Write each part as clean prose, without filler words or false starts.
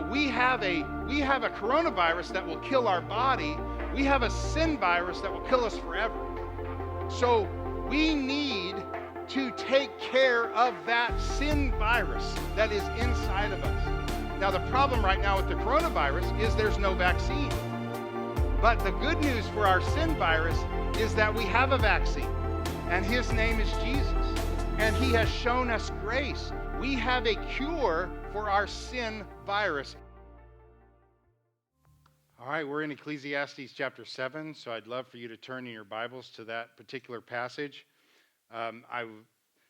we have a coronavirus that will kill our body. We have a sin virus that will kill us forever. So we need to take care of that sin virus that is inside of us. Now, the problem right now with the coronavirus is there's no vaccine. But the good news for our sin virus is that we have a vaccine, and his name is Jesus, and he has shown us grace. We have a cure for our sin virus. All right, we're in Ecclesiastes chapter 7, so I'd love for you to turn in your Bibles to that particular passage.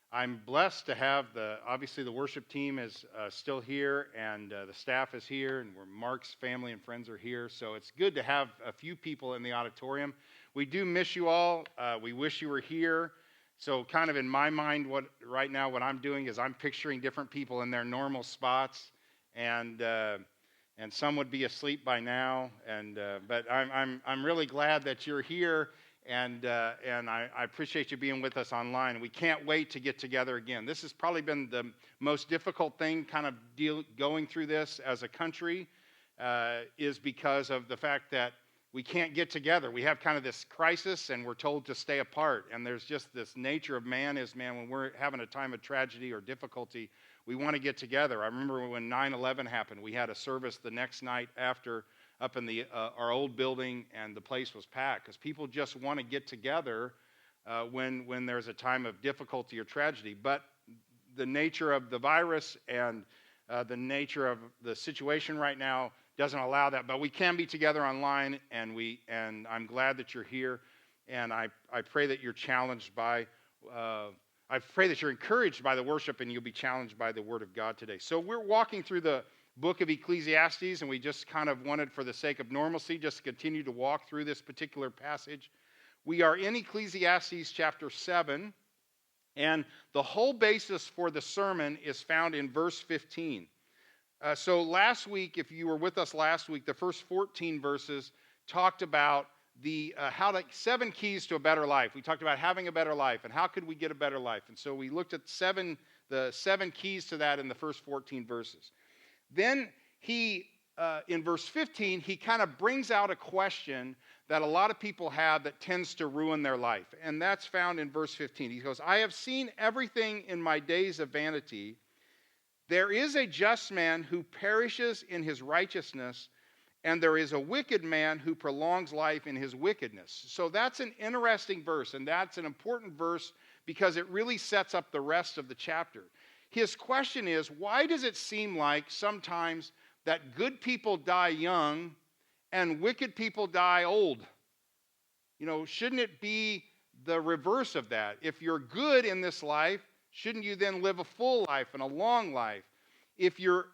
I'm blessed to have obviously the worship team is still here, and the staff is here, and Mark's family and friends are here, so it's good to have a few people in the auditorium. We do miss you all. We wish you were here. So kind of in my mind, right now what I'm doing is I'm picturing different people in their normal spots, and some would be asleep by now. But I'm really glad that you're here, and I appreciate you being with us online. We can't wait to get together again. This has probably been the most difficult thing, kind of going through this as a country, is because of the fact that we can't get together. We have kind of this crisis, and we're told to stay apart. And there's just this nature of man, when we're having a time of tragedy or difficulty, we want to get together. I remember when 9/11 happened, we had a service the next night after up in our old building, and the place was packed because people just want to get together when there's a time of difficulty or tragedy. But the nature of the virus and the nature of the situation right now doesn't allow that, but we can be together online, and I'm glad that you're here, and I pray that you're challenged by, I pray that you're encouraged by the worship, and you'll be challenged by the Word of God today. So we're walking through the book of Ecclesiastes, and we just kind of wanted, for the sake of normalcy, just to continue to walk through this particular passage. We are in Ecclesiastes chapter 7, and the whole basis for the sermon is found in verse 15. So last week, if you were with us last week, the first 14 verses talked about the 7 keys to a better life. We talked about having a better life and how could we get a better life. And so we looked at the 7 keys to that in the first 14 verses. Then in verse 15, he kind of brings out a question that a lot of people have that tends to ruin their life. And that's found in verse 15. He goes, "I have seen everything in my days of vanity. There is a just man who perishes in his righteousness, and there is a wicked man who prolongs life in his wickedness." So that's an interesting verse, and that's an important verse because it really sets up the rest of the chapter. His question is, why does it seem like sometimes that good people die young and wicked people die old? Shouldn't it be the reverse of that? If you're good in this life, shouldn't you then live a full life and a long life? If you're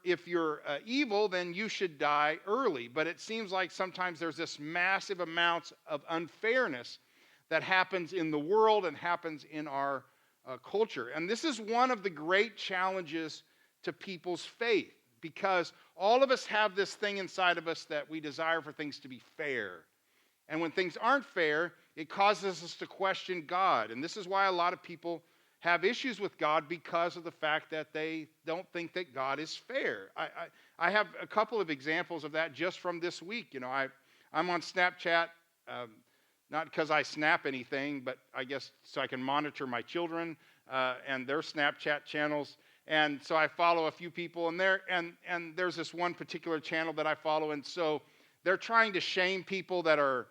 evil, then you should die early. But it seems like sometimes there's this massive amount of unfairness that happens in the world and happens in our culture. And this is one of the great challenges to people's faith, because all of us have this thing inside of us that we desire for things to be fair. And when things aren't fair, it causes us to question God. And this is why a lot of people have issues with God, because of the fact that they don't think that God is fair. I have a couple of examples of that just from this week. I'm on Snapchat, not because I snap anything, but I guess so I can monitor my children and their Snapchat channels. And so I follow a few people, and there's this one particular channel that I follow, and so they're trying to shame people that are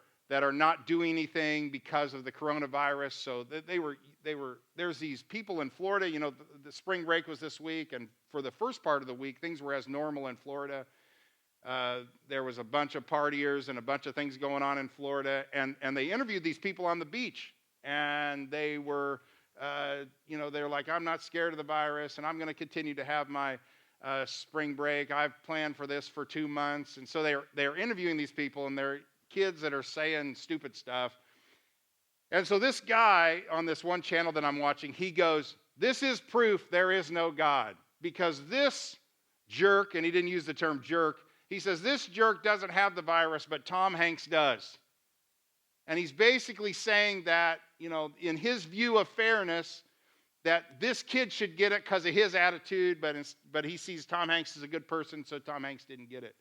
not doing anything because of the coronavirus. So there's these people in Florida. The spring break was this week, and for the first part of the week, things were as normal in Florida. There was a bunch of partiers and a bunch of things going on in Florida, and they interviewed these people on the beach, and they were, they're like, "I'm not scared of the virus, and I'm going to continue to have my spring break. I've planned for this for 2 months." And so they're interviewing these people, and they're kids that are saying stupid stuff. And so this guy on this one channel that I'm watching, he goes, "This is proof there is no God, because this jerk," and he didn't use the term jerk, he says, "This jerk doesn't have the virus, but Tom Hanks does." And he's basically saying that, in his view of fairness, that this kid should get it because of his attitude, but he sees Tom Hanks as a good person, so Tom Hanks didn't get it.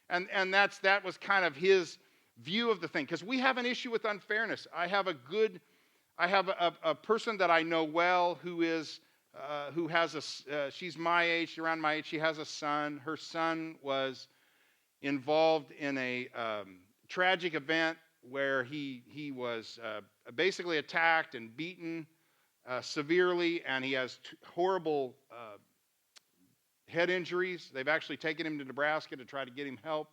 And that was kind of his view of the thing, because we have an issue with unfairness. I have a person that I know well who has she's my age, around my age. She has a son. Her son was involved in a tragic event where he was basically attacked and beaten severely, and he has horrible head injuries. They've actually taken him to Nebraska to try to get him help.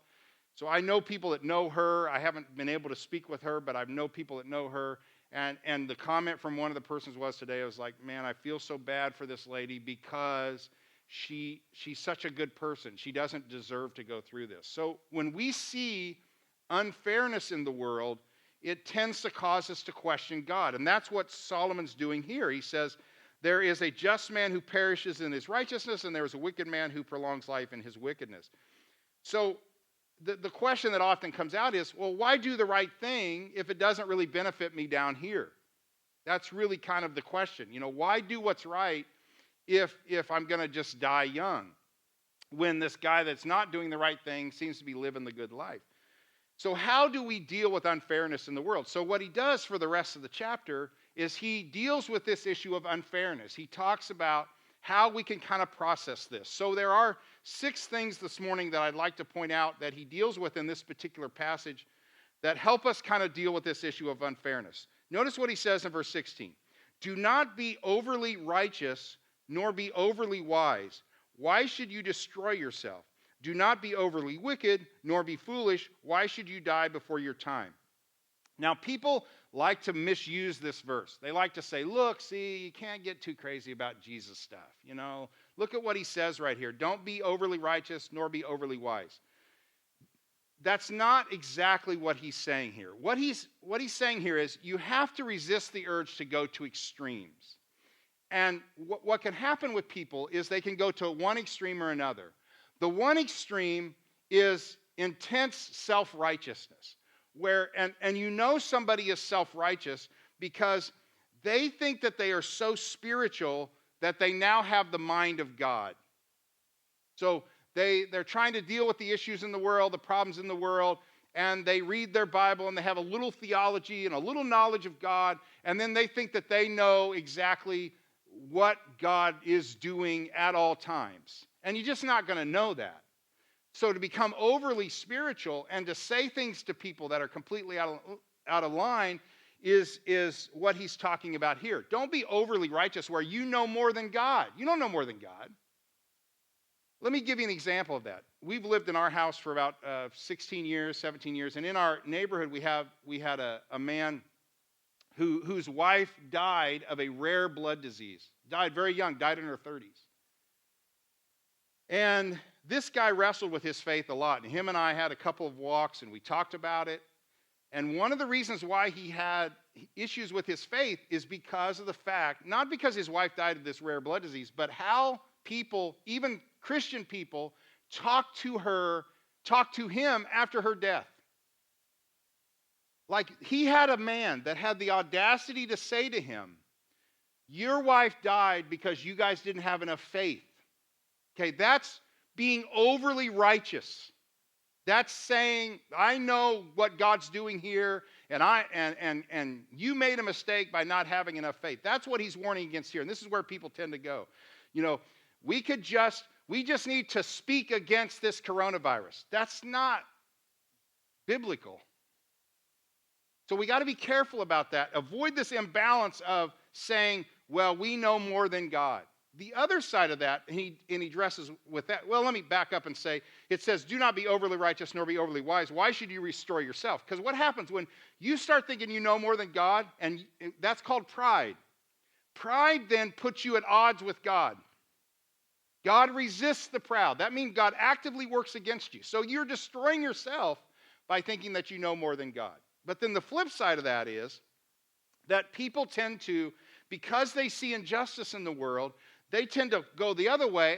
So I know people that know her. I haven't been able to speak with her, but I know people that know her. And the comment from one of the persons was today, I was like, man, I feel so bad for this lady because she's such a good person. She doesn't deserve to go through this. So when we see unfairness in the world, it tends to cause us to question God. And that's what Solomon's doing here. He says, there is a just man who perishes in his righteousness, and there is a wicked man who prolongs life in his wickedness. So the question that often comes out is, well, why do the right thing if it doesn't really benefit me down here? That's really kind of the question. Why do what's right if I'm going to just die young when this guy that's not doing the right thing seems to be living the good life? So how do we deal with unfairness in the world? So what he does for the rest of the chapter is he deals with this issue of unfairness. He talks about how we can kind of process this. So there are 6 things this morning that I'd like to point out that he deals with in this particular passage that help us kind of deal with this issue of unfairness. Notice what he says in verse 16. Do not be overly righteous, nor be overly wise. Why should you destroy yourself? Do not be overly wicked, nor be foolish. Why should you die before your time? Now, people like to misuse this verse. They like to say, look, see, you can't get too crazy about Jesus stuff. Look at what he says right here. Don't be overly righteous, nor be overly wise. That's not exactly what he's saying here. What he's saying here is you have to resist the urge to go to extremes. And what can happen with people is they can go to one extreme or another. The one extreme is intense self-righteousness, and somebody is self-righteous because they think that they are so spiritual that they now have the mind of God. So they're trying to deal with the issues in the world, the problems in the world, and they read their Bible and they have a little theology and a little knowledge of God, and then they think that they know exactly what God is doing at all times. And you're just not going to know that. So to become overly spiritual and to say things to people that are completely out of line is what he's talking about here. Don't be overly righteous where you know more than God. You don't know more than God. Let me give you an example of that. We've lived in our house for about 16 years, 17 years, and in our neighborhood we had a man whose wife died of a rare blood disease. Died very young, died in her 30s. And this guy wrestled with his faith a lot. And him and I had a couple of walks, and we talked about it. And one of the reasons why he had issues with his faith is because of the fact, not because his wife died of this rare blood disease, but how people, even Christian people, talked to him after her death. Like, he had a man that had the audacity to say to him, your wife died because you guys didn't have enough faith. Okay, that's being overly righteous. That's saying, I know what God's doing here, and you made a mistake by not having enough faith. That's what he's warning against here, and this is where people tend to go. We just need to speak against this coronavirus. That's not biblical. So we got to be careful about that. Avoid this imbalance of saying, well, we know more than God. The other side of that, and he addresses with that, well, let me back up and say, it says, do not be overly righteous nor be overly wise. Why should you restore yourself? Because what happens when you start thinking you know more than God, and that's called pride. Pride then puts you at odds with God. God resists the proud. That means God actively works against you. So you're destroying yourself by thinking that you know more than God. But then the flip side of that is that people tend to, because they see injustice in the world, they tend to go the other way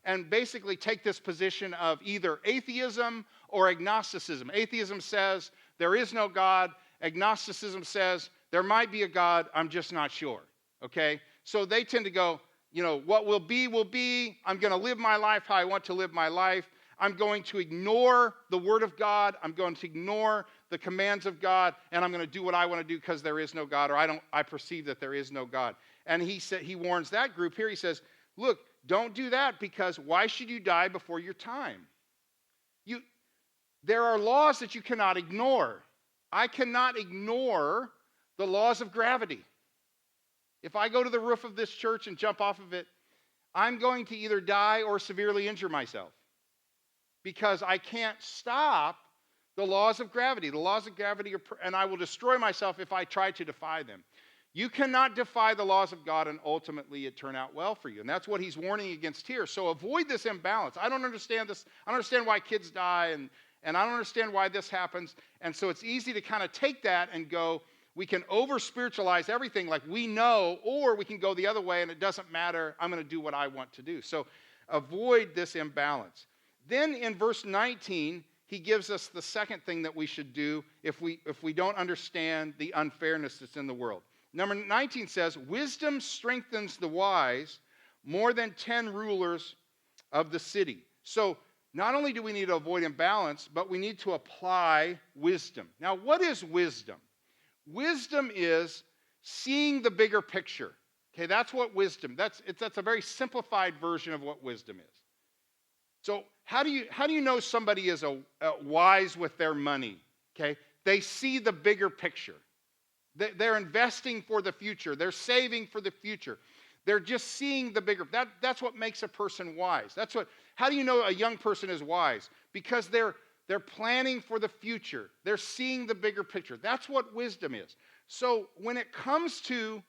and basically take this position of either atheism or agnosticism. Atheism says there is no God. Agnosticism says there might be a God, I'm just not sure. Okay? so they tend to go, what will be, will be. I'm going to live my life how I want to live my life. I'm going to ignore the word of God. I'm going to ignore the commands of God, and I'm going to do what I want to do because there is no God, or I perceive that there is no God. And he warns that group here. He says, look, don't do that, because why should you die before your time? There are laws that you cannot ignore. I cannot ignore the laws of gravity. If I go to the roof of this church and jump off of it, I'm going to either die or severely injure myself, because I can't stop the laws of gravity. The laws of gravity and I will destroy myself if I try to defy them. You cannot defy the laws of God and ultimately it turn out well for you. And that's what he's warning against here. So avoid this imbalance. I don't understand this. I don't understand why kids die, and I don't understand why this happens. And so it's easy to kind of take that and go, we can over-spiritualize everything like we know, or we can go the other way and it doesn't matter. I'm going to do what I want to do. So avoid this imbalance. Then in verse 19, he gives us the second thing that we should do if we don't understand the unfairness that's in the world. Number 19 says, wisdom strengthens the wise more than 10 rulers of the city. So not only do we need to avoid imbalance, but we need to apply wisdom. Now, what is wisdom? Wisdom is seeing the bigger picture. Okay, that's what wisdom, that's a very simplified version of what wisdom is. So how do you know somebody is a wise with their money? Okay, they see the bigger picture. They're investing for the future. They're saving for the future. They're just seeing the bigger. That's what makes a person wise. How do you know a young person is wise? Because they're planning for the future. They're seeing the bigger picture. That's what wisdom is. So when it comes to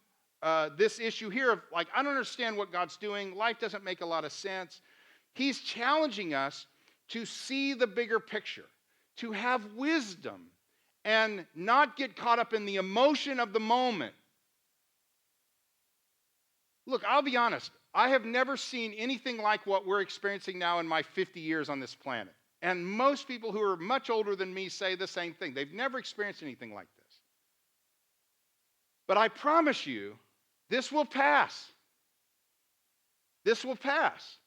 this issue here of like, I don't understand what God's doing. Life doesn't make a lot of sense. He's challenging us to see the bigger picture, to have wisdom, and not get caught up in the emotion of the moment. Look, I'll be honest. I have never seen anything like what we're experiencing now in my 50 years on this planet. And most people who are much older than me say the same thing. They've never experienced anything like this. But I promise you, this will pass. This will pass.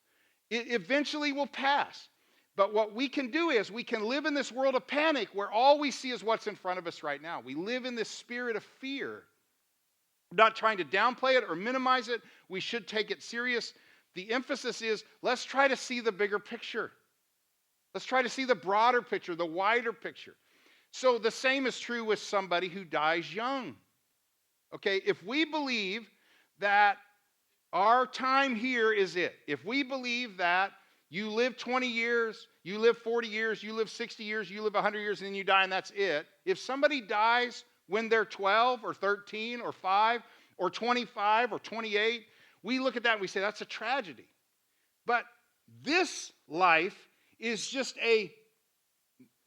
It eventually will pass. But what we can do is we can live in this world of panic where all we see is what's in front of us right now. We live in this spirit of fear. I'm not trying to downplay it or minimize it. We should take it serious. The emphasis is let's try to see the bigger picture. Let's try to see the broader picture, the wider picture. So the same is true with somebody who dies young. Okay, if we believe that our time here is it, if we believe that you live 20 years, you live 40 years, you live 60 years, you live 100 years, and then you die and that's it. If somebody dies when they're 12 or 13 or 5 or 25 or 28, we look at that and we say that's a tragedy. But this life is just a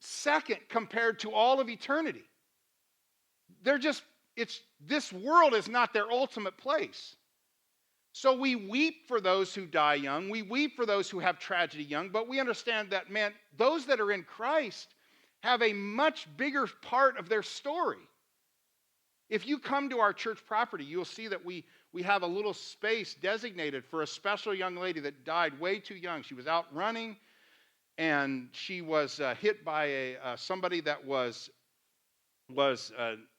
second compared to all of eternity. This world is not their ultimate place. So we weep for those who die young. We weep for those who have tragedy young. But we understand that, man, those that are in Christ have a much bigger part of their story. If you come to our church property, you'll see that we have a little space designated for a special young lady that died way too young. She was out running, and she was hit by somebody that was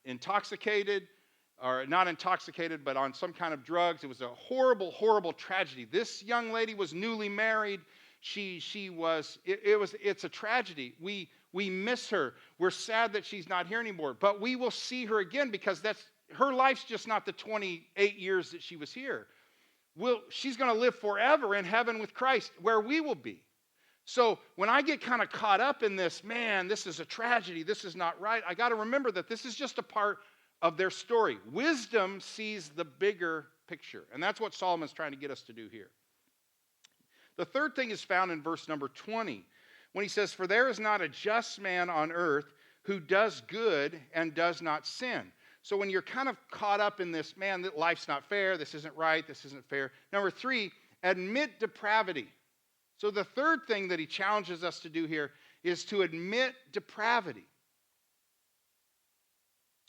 intoxicated, or not intoxicated, but on some kind of drugs. It was a horrible, horrible tragedy. This young lady was newly married. It's a tragedy. We miss her. We're sad that she's not here anymore, but we will see her again because her life's just not the 28 years that she was here. She's going to live forever in heaven with Christ, where we will be. So when I get kind of caught up in this, man, this is a tragedy, this is not right, I got to remember that this is just a part of their story. Wisdom sees the bigger picture, and that's what Solomon's trying to get us to do here. The third thing is found in verse number 20, when he says, "For there is not a just man on earth who does good and does not sin." So when you're kind of caught up in this, man, that life's not fair, this isn't right, this isn't fair. Number 3, admit depravity. So the third thing that he challenges us to do here is to admit depravity.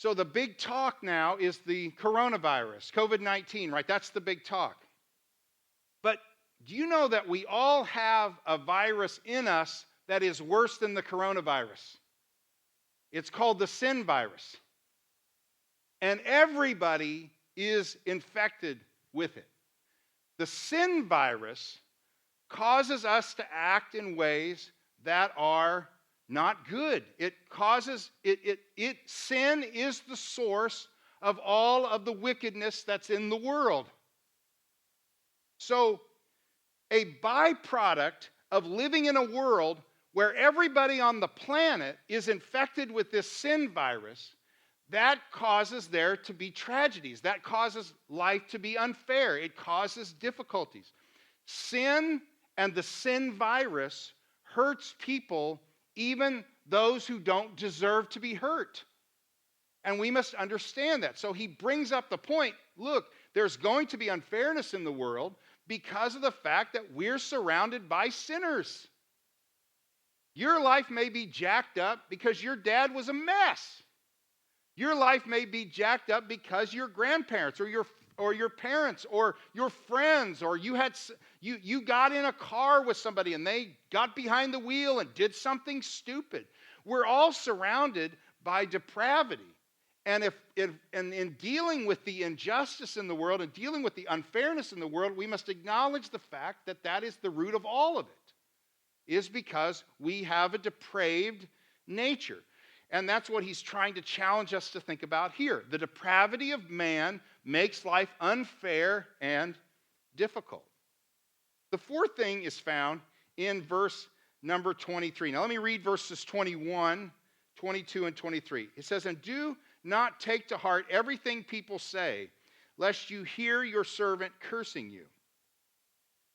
So the big talk now is the coronavirus, COVID-19, right? That's the big talk. But do you know that we all have a virus in us that is worse than the coronavirus? It's called the sin virus. And everybody is infected with it. The sin virus causes us to act in ways that are not good. Sin is the source of all of the wickedness that's in the world. So, a byproduct of living in a world where everybody on the planet is infected with this sin virus, that causes there to be tragedies. That causes life to be unfair. It causes difficulties. Sin and the sin virus hurts people, even those who don't deserve to be hurt. And we must understand that. So he brings up the point, look, there's going to be unfairness in the world because of the fact that we're surrounded by sinners. Your life may be jacked up because your dad was a mess. Your life may be jacked up because your grandparents or your parents or your friends, or you got in a car with somebody and they got behind the wheel and did something stupid. We're all surrounded by depravity. And in dealing with the injustice in the world and dealing with the unfairness in the world, we must acknowledge the fact that that is the root of all of it, is because we have a depraved nature. And that's what he's trying to challenge us to think about here. The depravity of man makes life unfair and difficult. The fourth thing is found in verse number 23. Now let me read verses 21, 22, and 23. It says, "And do not take to heart everything people say, lest you hear your servant cursing you.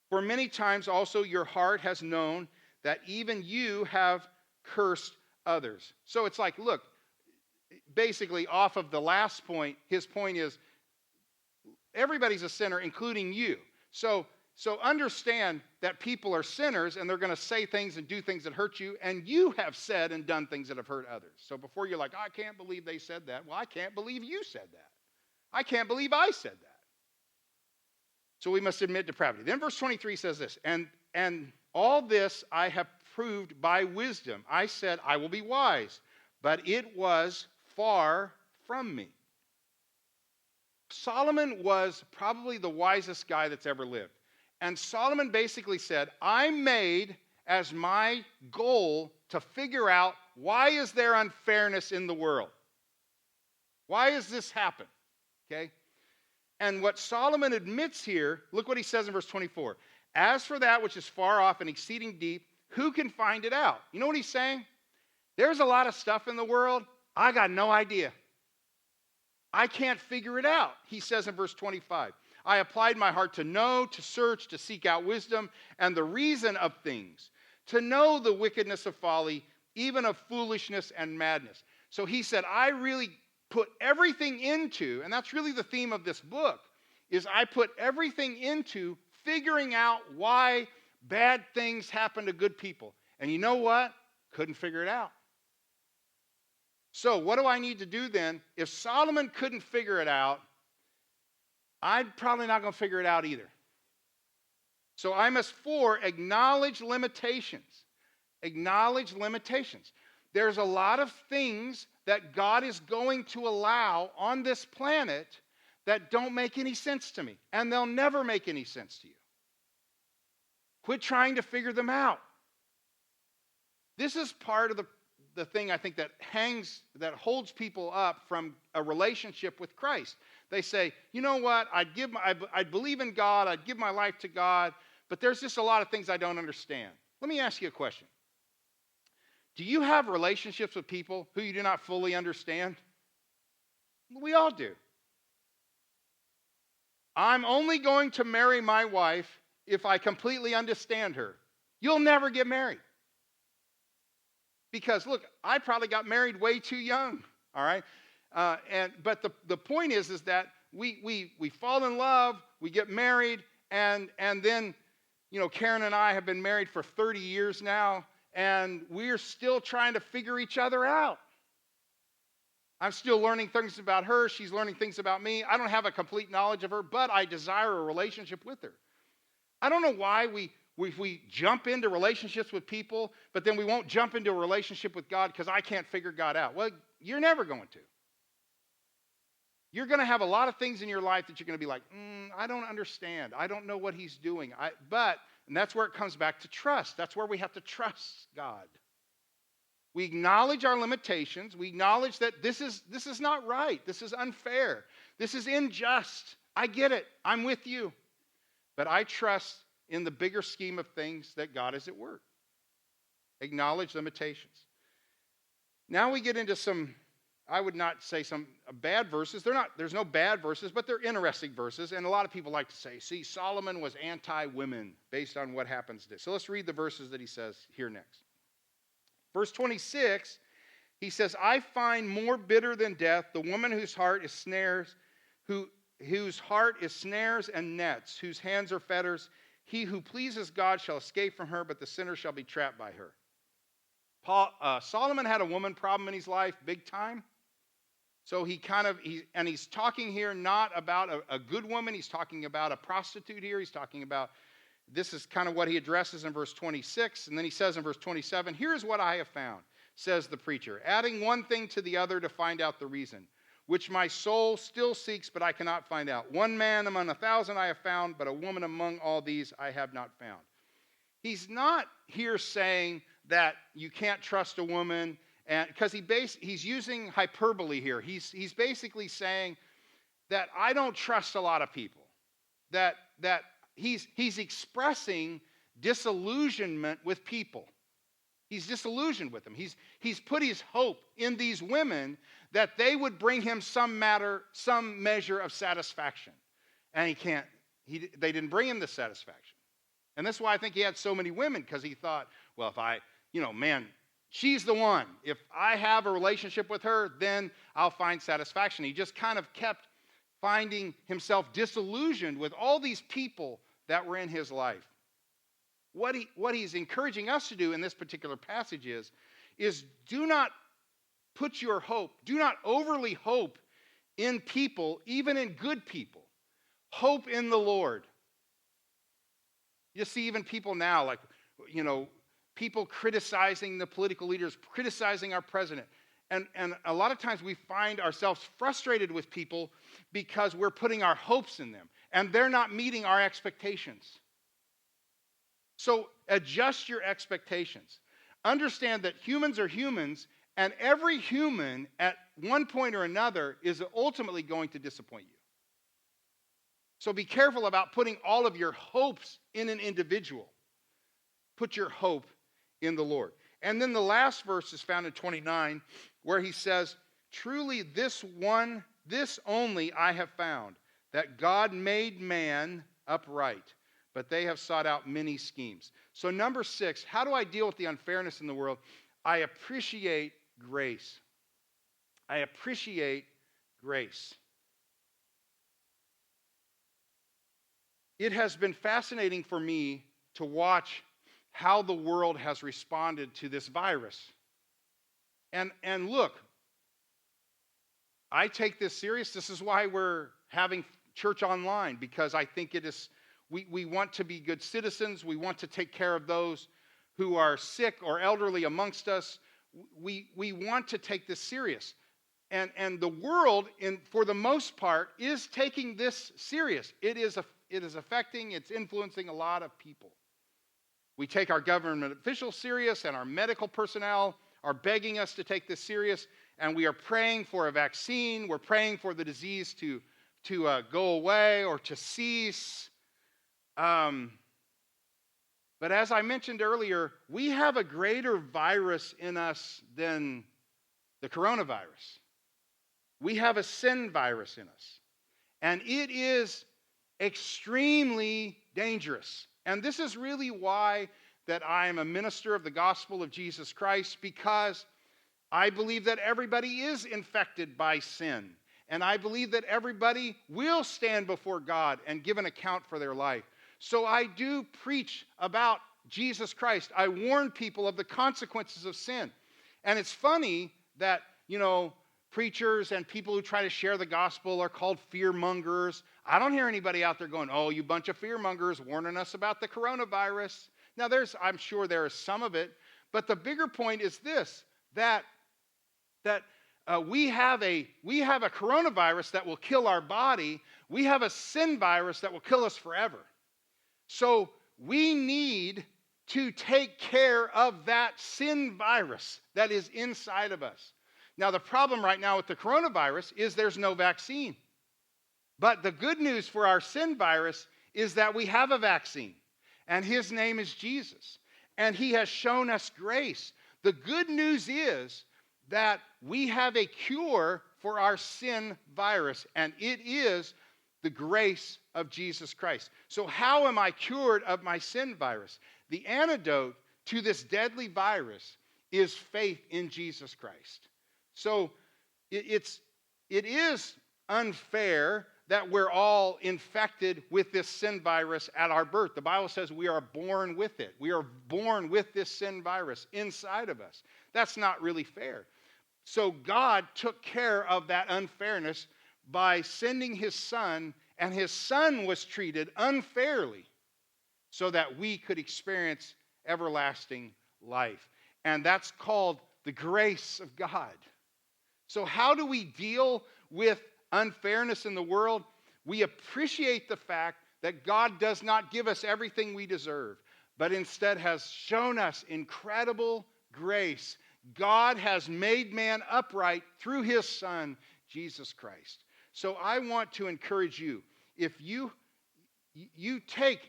For many times also your heart has known that even you have cursed others." So it's like, look, basically off of the last point, his point is everybody's a sinner, including you. So understand that people are sinners and they're going to say things and do things that hurt you, and you have said and done things that have hurt others. So before you're like, I can't believe they said that. Well, I can't believe you said that. I can't believe I said that. So we must admit depravity. Then verse 23 says this, and all this I have proved by wisdom. I said, I will be wise, but it was far from me. Solomon was probably the wisest guy that's ever lived. And Solomon basically said, I made as my goal to figure out, why is there unfairness in the world? Why has this happened? Okay? And what Solomon admits here, look what he says in verse 24. As for that which is far off and exceeding deep, who can find it out? You know what he's saying? There's a lot of stuff in the world, I got no idea. I can't figure it out. He says in verse 25, I applied my heart to know, to search, to seek out wisdom and the reason of things, to know the wickedness of folly, even of foolishness and madness. So he said, I really put everything into, and that's really the theme of this book, is I put everything into figuring out why bad things happen to good people. And you know what? Couldn't figure it out. So what do I need to do then? If Solomon couldn't figure it out, I'm probably not going to figure it out either. So I must acknowledge limitations. Acknowledge limitations. There's a lot of things that God is going to allow on this planet that don't make any sense to me. And they'll never make any sense to you. Quit trying to figure them out. This is part of the thing I think that holds people up from a relationship with Christ. They say, you know what, I'd believe in God, I'd give my life to God, but there's just a lot of things I don't understand. Let me ask you a question. Do you have relationships with people who you do not fully understand? We all do. I'm only going to marry my wife if I completely understand her. You'll never get married. Because, look, I probably got married way too young, all right? But the point is that we fall in love, we get married, and then, Karen and I have been married for 30 years now, and we're still trying to figure each other out. I'm still learning things about her. She's learning things about me. I don't have a complete knowledge of her, but I desire a relationship with her. I don't know why we jump into relationships with people, but then we won't jump into a relationship with God because I can't figure God out. Well, you're never going to. You're going to have a lot of things in your life that you're going to be like, I don't understand. I don't know what he's doing. And that's where it comes back to trust. That's where we have to trust God. We acknowledge our limitations. We acknowledge that this is not right. This is unfair. This is unjust. I get it. I'm with you. But I trust in the bigger scheme of things that God is at work. Acknowledge limitations. Now we get into some, I would not say some bad verses. There's no bad verses, but they're interesting verses. And a lot of people like to say, see, Solomon was anti-women based on what happens today. So let's read the verses that he says here next. Verse 26, he says, I find more bitter than death the woman whose heart is snares, whose heart is snares and nets, whose hands are fetters. He who pleases God shall escape from her, but the sinner shall be trapped by her. Solomon had a woman problem in his life, big time. So he's talking here not about a good woman. He's talking about a prostitute here. He's talking about, this is kind of what he addresses in verse 26. And then he says in verse 27, here is what I have found, says the preacher, adding one thing to the other to find out the reason, which my soul still seeks, but I cannot find out. One man among 1,000 I have found, but a woman among all these I have not found. He's not here saying that you can't trust a woman, and because he's using hyperbole here. He's basically saying that I don't trust a lot of people. That he's expressing disillusionment with people. He's disillusioned with them. He's put his hope in these women that they would bring him some measure of satisfaction. And they didn't bring him the satisfaction. And that's why I think he had so many women, because he thought, well, if she's the one. If I have a relationship with her, then I'll find satisfaction. He just kind of kept finding himself disillusioned with all these people that were in his life. What he's encouraging us to do in this particular passage is do not put your hope, do not overly hope in people, even in good people. Hope in the Lord. You see even people now, like, people criticizing the political leaders, criticizing our president. And a lot of times we find ourselves frustrated with people because we're putting our hopes in them, and they're not meeting our expectations. So adjust your expectations. Understand that humans are humans, and every human at one point or another is ultimately going to disappoint you. So be careful about putting all of your hopes in an individual. Put your hope in the Lord. And then the last verse is found in 29, where he says, truly this only I have found, that God made man upright, but they have sought out many schemes. So number 6, how do I deal with the unfairness in the world? I appreciate grace. I appreciate grace. It has been fascinating for me to watch how the world has responded to this virus. And look, I take this serious. This is why we're having church online, because I think it is, we want to be good citizens. We want to take care of those who are sick or elderly amongst us. We want to take this serious. And the world, for the most part, is taking this serious. It is affecting, it's influencing a lot of people. We take our government officials serious, and our medical personnel are begging us to take this serious, and we are praying for a vaccine. We're praying for the disease to go away or to cease. But as I mentioned earlier, we have a greater virus in us than the coronavirus. We have a sin virus in us, and it is extremely dangerous. And this is really why that I am a minister of the gospel of Jesus Christ, because I believe that everybody is infected by sin. And I believe that everybody will stand before God and give an account for their life. So I do preach about Jesus Christ. I warn people of the consequences of sin. And it's funny that, preachers and people who try to share the gospel are called fear mongers. I don't hear anybody out there going, oh, you bunch of fear mongers warning us about the coronavirus. Now, I'm sure there is some of it, but the bigger point is this, that we have a coronavirus that will kill our body. We have a sin virus that will kill us forever. So we need to take care of that sin virus that is inside of us. Now, the problem right now with the coronavirus is there's no vaccine. But the good news for our sin virus is that we have a vaccine, and his name is Jesus, and he has shown us grace. The good news is that we have a cure for our sin virus, and it is the grace of Jesus Christ. So how am I cured of my sin virus? The antidote to this deadly virus is faith in Jesus Christ. So it is unfair that we're all infected with this sin virus at our birth. The Bible says we are born with it. We are born with this sin virus inside of us. That's not really fair. So God took care of that unfairness by sending his son, and his son was treated unfairly so that we could experience everlasting life. And that's called the grace of God. So how do we deal with unfairness in the world? We appreciate the fact that God does not give us everything we deserve, but instead has shown us incredible grace. God has made man upright through his Son, Jesus Christ. So I want to encourage you, if you take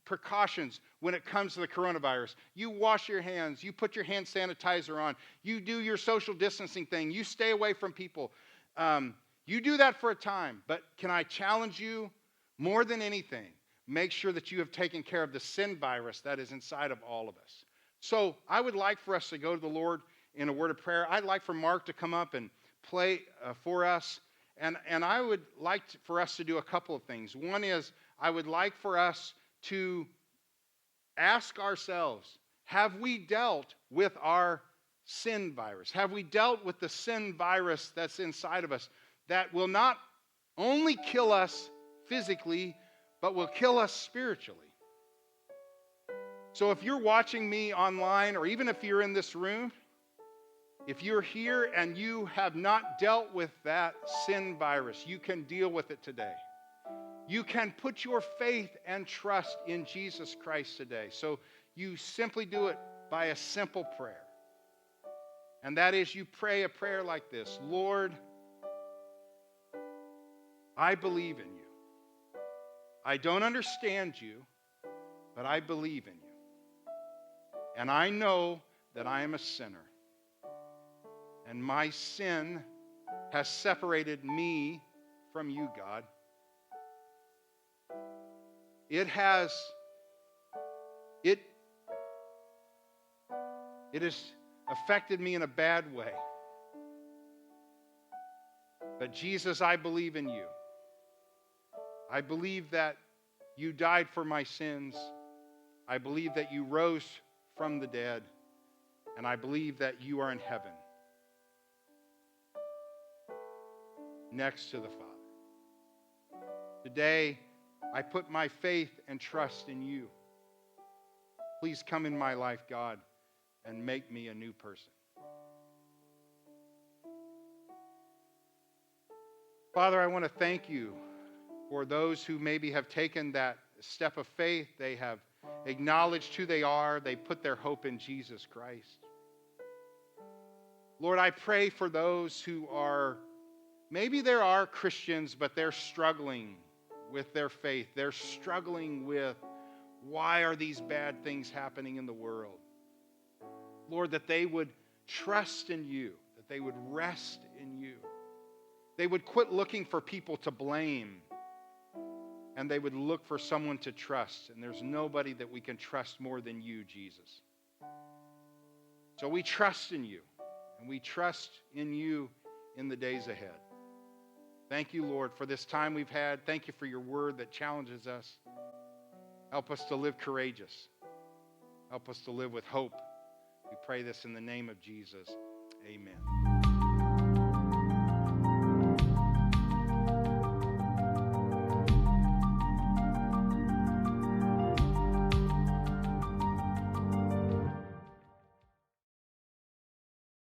precautions when it comes to the coronavirus. You wash your hands. You put your hand sanitizer on. You do your social distancing thing. You stay away from people. You do that for a time. But can I challenge you more than anything? Make sure that you have taken care of the sin virus that is inside of all of us. So I would like for us to go to the Lord in a word of prayer. I'd like for Mark to come up and play for us. And I would like for us to do a couple of things. One is I would like for us to ask ourselves, have we dealt with our sin virus? Have we dealt with the sin virus that's inside of us that will not only kill us physically, but will kill us spiritually? So if you're watching me online, or even if you're in this room, if you're here and you have not dealt with that sin virus, you can deal with it today. You can put your faith and trust in Jesus Christ today. So you simply do it by a simple prayer. And that is, you pray a prayer like this: Lord, I believe in you. I don't understand you, but I believe in you. And I know that I am a sinner. And my sin has separated me from you, God. It has affected me in a bad way. But Jesus, I believe in you. I believe that you died for my sins. I believe that you rose from the dead. And I believe that you are in heaven, next to the Father. Today, I put my faith and trust in you. Please come in my life, God, and make me a new person. Father, I want to thank you for those who maybe have taken that step of faith. They have acknowledged who they are. They put their hope in Jesus Christ. Lord, I pray for those who are, maybe there are Christians, but they're struggling with their faith. They're struggling with, why are these bad things happening in the world? Lord, that they would trust in you, that they would rest in you. They would quit looking for people to blame, and they would look for someone to trust. And there's nobody that we can trust more than you, Jesus. So we trust in you, and we trust in you in the days ahead. Thank you, Lord, for this time we've had. Thank you for your word that challenges us. Help us to live courageous. Help us to live with hope. We pray this in the name of Jesus. Amen.